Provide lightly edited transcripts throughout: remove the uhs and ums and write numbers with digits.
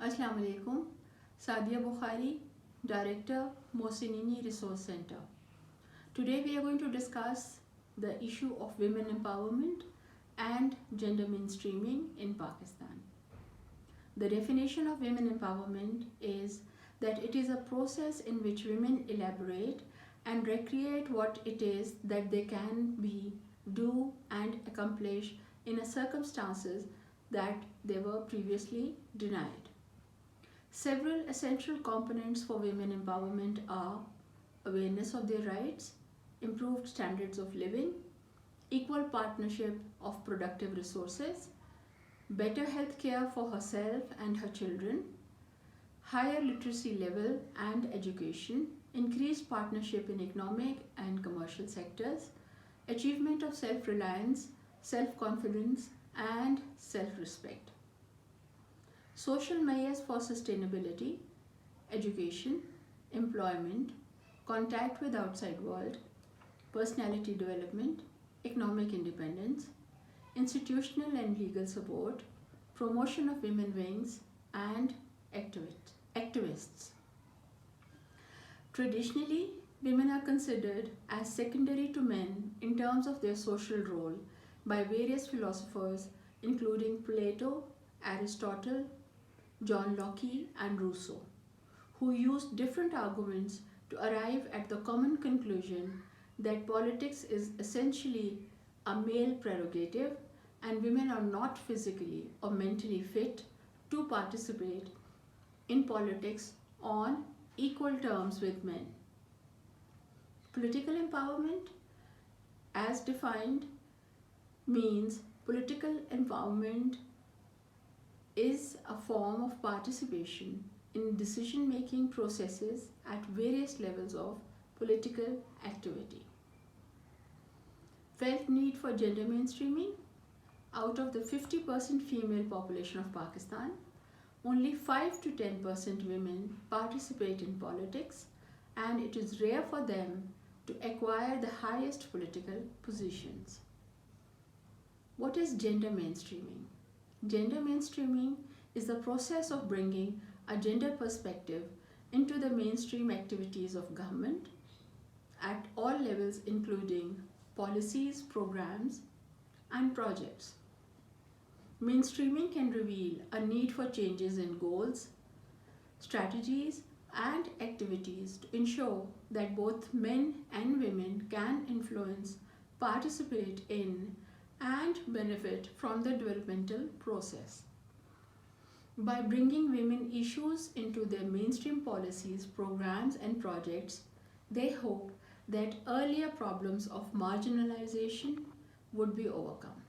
Assalamu alaikum. Sadia Bukhari, Director, Mohsinini Resource Center. Today we are going to discuss the issue of women empowerment and gender mainstreaming in Pakistan. The definition of women empowerment is that it is a process in which women elaborate and recreate what it is that they can be, do and accomplish in a circumstances that they were previously denied. Several essential components for women empowerment are awareness of their rights, improved standards of living, equal partnership of productive resources, better health care for herself and her children, higher literacy level and education, increased partnership in economic and commercial sectors, achievement of self-reliance, self-confidence and self-respect. Social measures for sustainability, education, employment, contact with outside world, personality development, economic independence, institutional and legal support, promotion of women wings and activists. Traditionally, women are considered as secondary to men in terms of their social role by various philosophers including Plato, Aristotle, John Locke and Rousseau, who used different arguments to arrive at the common conclusion that politics is essentially a male prerogative and women are not physically or mentally fit to participate in politics on equal terms with men. Political empowerment, as defined, means political empowerment is a form of participation in decision-making processes at various levels of political activity. Felt need for gender mainstreaming. Out of the 50% female population of Pakistan, only 5 to 10% women participate in politics, and it is rare for them to acquire the highest political positions. What is gender mainstreaming? Gender mainstreaming is the process of bringing a gender perspective into the mainstream activities of government at all levels, including policies, programs, and projects. Mainstreaming can reveal a need for changes in goals, strategies, and activities to ensure that both men and women can influence, participate in, and benefit from the developmental process. By bringing women issues into their mainstream policies, programs, and projects, they hope that earlier problems of marginalization would be overcome.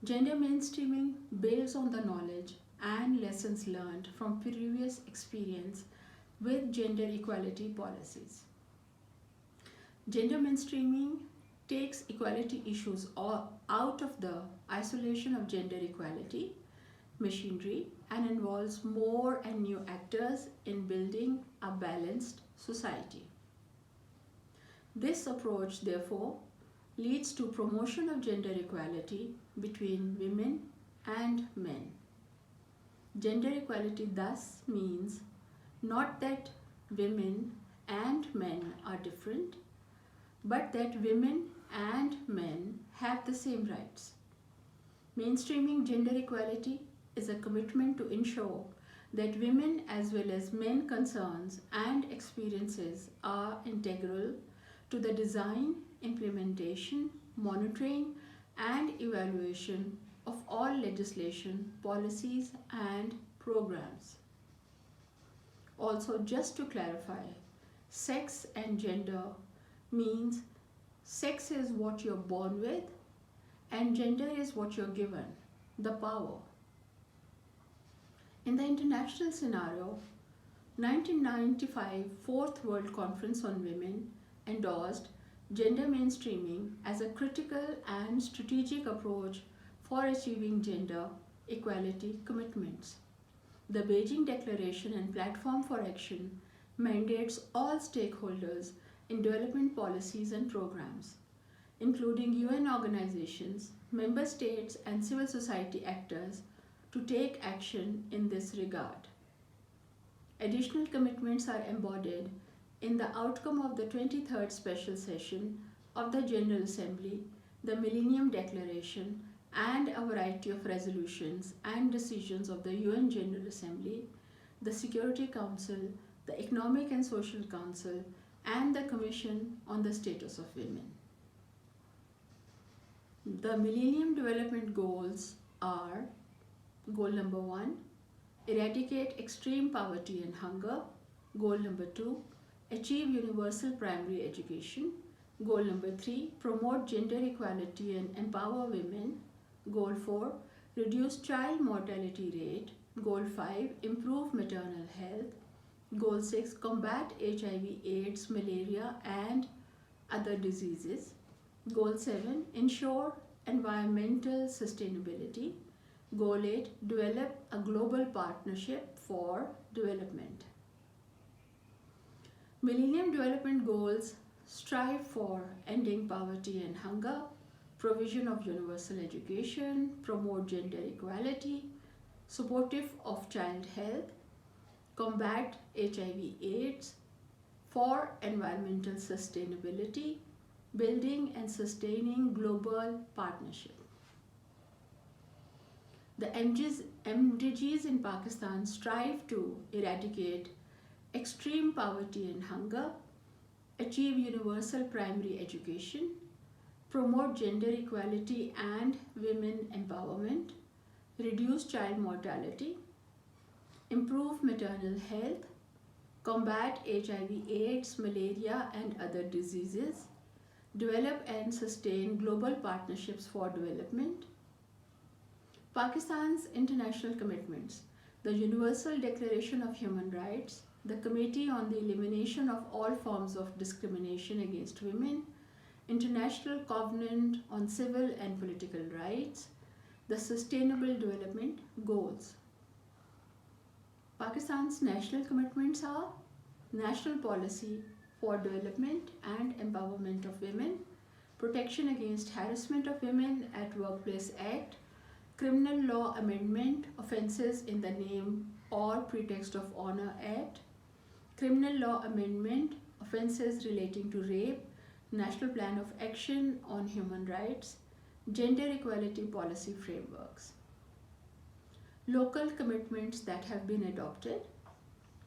Gender mainstreaming builds on the knowledge and lessons learned from previous experience with gender equality policies. Gender mainstreaming takes equality issues out of the isolation of gender equality machinery and involves more and new actors in building a balanced society. This approach, therefore, leads to promotion of gender equality between women and men. Gender equality thus means not that women and men are different, but that women and men have the same rights. Mainstreaming gender equality is a commitment to ensure that women as well as men concerns and experiences are integral to the design, implementation, monitoring, and evaluation of all legislation, policies, and programs. Also, just to clarify, sex and gender means sex is what you're born with and gender is what you're given, the power. In the international scenario, 1995 Fourth World Conference on Women endorsed gender mainstreaming as a critical and strategic approach for achieving gender equality commitments. The Beijing Declaration and Platform for Action mandates all stakeholders in development policies and programs, including UN organizations, member states and civil society actors, to take action in this regard. Additional commitments are embodied in the outcome of the 23rd Special Session of the General Assembly, the Millennium Declaration, and a variety of resolutions and decisions of the UN General Assembly, the Security Council, the Economic and Social Council, and the Commission on the Status of Women. The Millennium Development Goals are: Goal number 1, eradicate extreme poverty and hunger. Goal number 2, achieve universal primary education. Goal number 3, promote gender equality and empower women. Goal 4, reduce child mortality rate. Goal 5, improve maternal health. Goal 6, combat HIV/AIDS, malaria and other diseases. Goal 7, ensure environmental sustainability. Goal 8, develop a global partnership for development. Millennium Development Goals strive for ending poverty and hunger, provision of universal education, promote gender equality, supportive of child health, combat HIV/AIDS, for environmental sustainability, building and sustaining global partnership. The MDGs in Pakistan strive to eradicate extreme poverty and hunger, achieve universal primary education, promote gender equality and women empowerment, reduce child mortality, improve maternal health, combat HIV/AIDS, malaria and other diseases, develop and sustain global partnerships for development. Pakistan's international commitments: the Universal Declaration of Human Rights, the Committee on the Elimination of All Forms of Discrimination Against Women, International Covenant on Civil and Political Rights, the Sustainable Development Goals. Pakistan's national commitments are: National Policy for Development and Empowerment of Women, Protection Against Harassment of Women at Workplace Act, Criminal Law Amendment, Offences in the Name or Pretext of Honor Act, Criminal Law Amendment, Offences relating to rape, National Plan of Action on Human Rights, Gender Equality Policy Frameworks. Local commitments that have been adopted: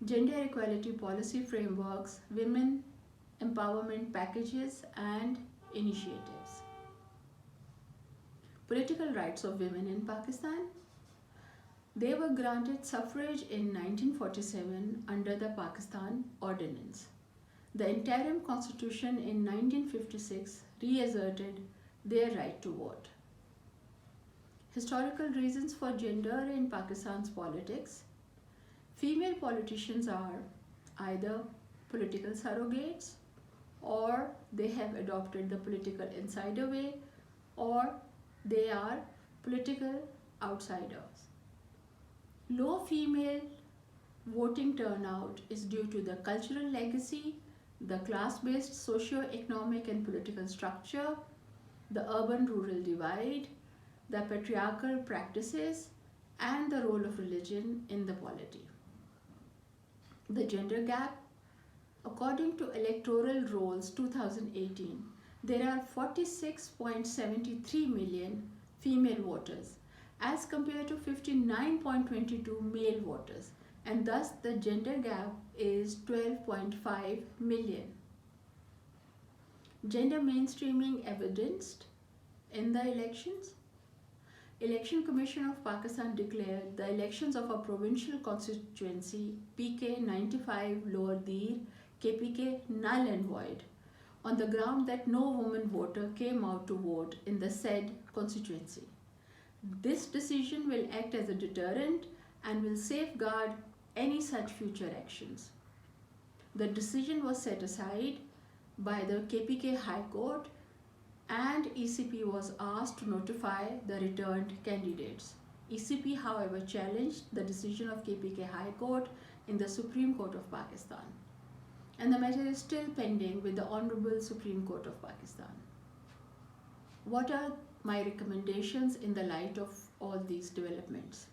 Gender Equality Policy Frameworks, Women Empowerment Packages and Initiatives. Political rights of women in Pakistan. They were granted suffrage in 1947 under the Pakistan Ordinance. The interim constitution in 1956 reasserted their right to vote. Historical reasons for gender in Pakistan's politics. Female politicians are either political surrogates, or they have adopted the political insider way, or they are political outsiders. Low female voting turnout is due to the cultural legacy, the class-based socio-economic and political structure, the urban-rural divide, the patriarchal practices, and the role of religion in the polity. The gender gap. According to Electoral Rolls 2018, there are 46.73 million female voters as compared to 59.22 male voters, and thus the gender gap is 12.5 million. Gender mainstreaming evidenced in the elections. Election Commission of Pakistan declared the elections of a provincial constituency PK 95 Lower Dir KPK null and void on the ground that no woman voter came out to vote in the said constituency. This decision will act as a deterrent and will safeguard any such future actions. The decision was set aside by the KPK High Court, and ECP was asked to notify the returned candidates. ECP, however, challenged the decision of KPK High Court in the Supreme Court of Pakistan, and the matter is still pending with the Honorable Supreme Court of Pakistan. What are my recommendations in the light of all these developments?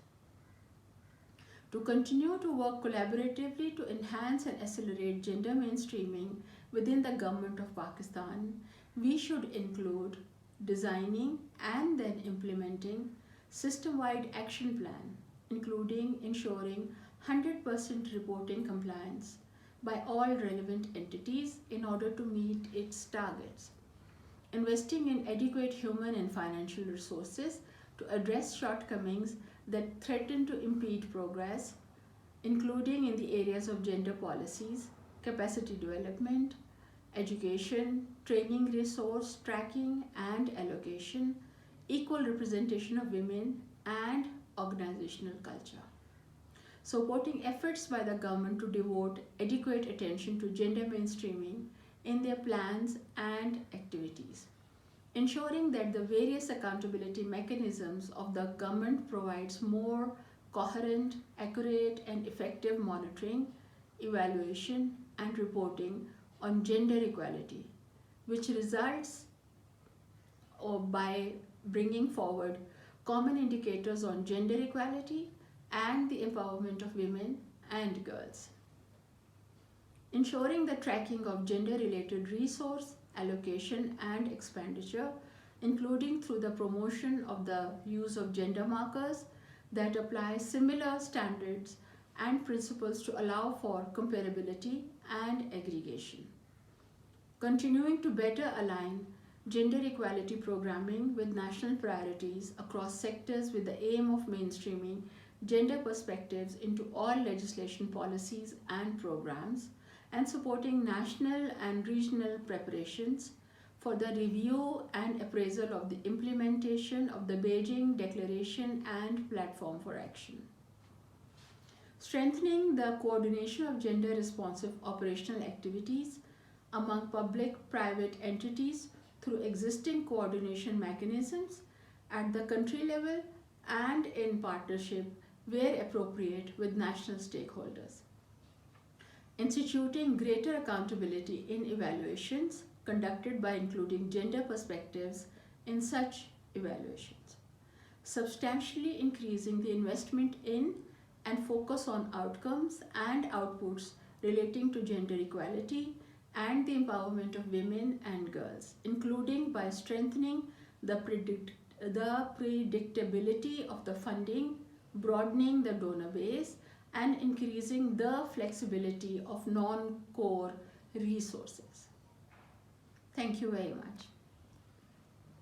To continue to work collaboratively to enhance and accelerate gender mainstreaming within the government of Pakistan, we should include designing and then implementing system-wide action plan, including ensuring 100% reporting compliance by all relevant entities in order to meet its targets. Investing in adequate human and financial resources to address shortcomings that threaten to impede progress, including in the areas of gender policies, capacity development, education, training resource tracking and allocation, equal representation of women, and organizational culture. Supporting efforts by the government to devote adequate attention to gender mainstreaming in their plans and activities. Ensuring that the various accountability mechanisms of the government provides more coherent, accurate and effective monitoring, evaluation and reporting on gender equality, which results by bringing forward common indicators on gender equality and the empowerment of women and girls. Ensuring the tracking of gender-related resource allocation and expenditure, including through the promotion of the use of gender markers that apply similar standards and principles to allow for comparability and aggregation. Continuing to better align gender equality programming with national priorities across sectors with the aim of mainstreaming gender perspectives into all legislation policies and programs, and supporting national and regional preparations for the review and appraisal of the implementation of the Beijing Declaration and Platform for Action. Strengthening the coordination of gender responsive operational activities among public-private entities through existing coordination mechanisms at the country level and in partnership where appropriate with national stakeholders. Instituting greater accountability in evaluations conducted by including gender perspectives in such evaluations. Substantially increasing the investment in and focus on outcomes and outputs relating to gender equality and the empowerment of women and girls, including by strengthening the predictability of the funding, broadening the donor base, and increasing the flexibility of non-core resources. Thank you very much.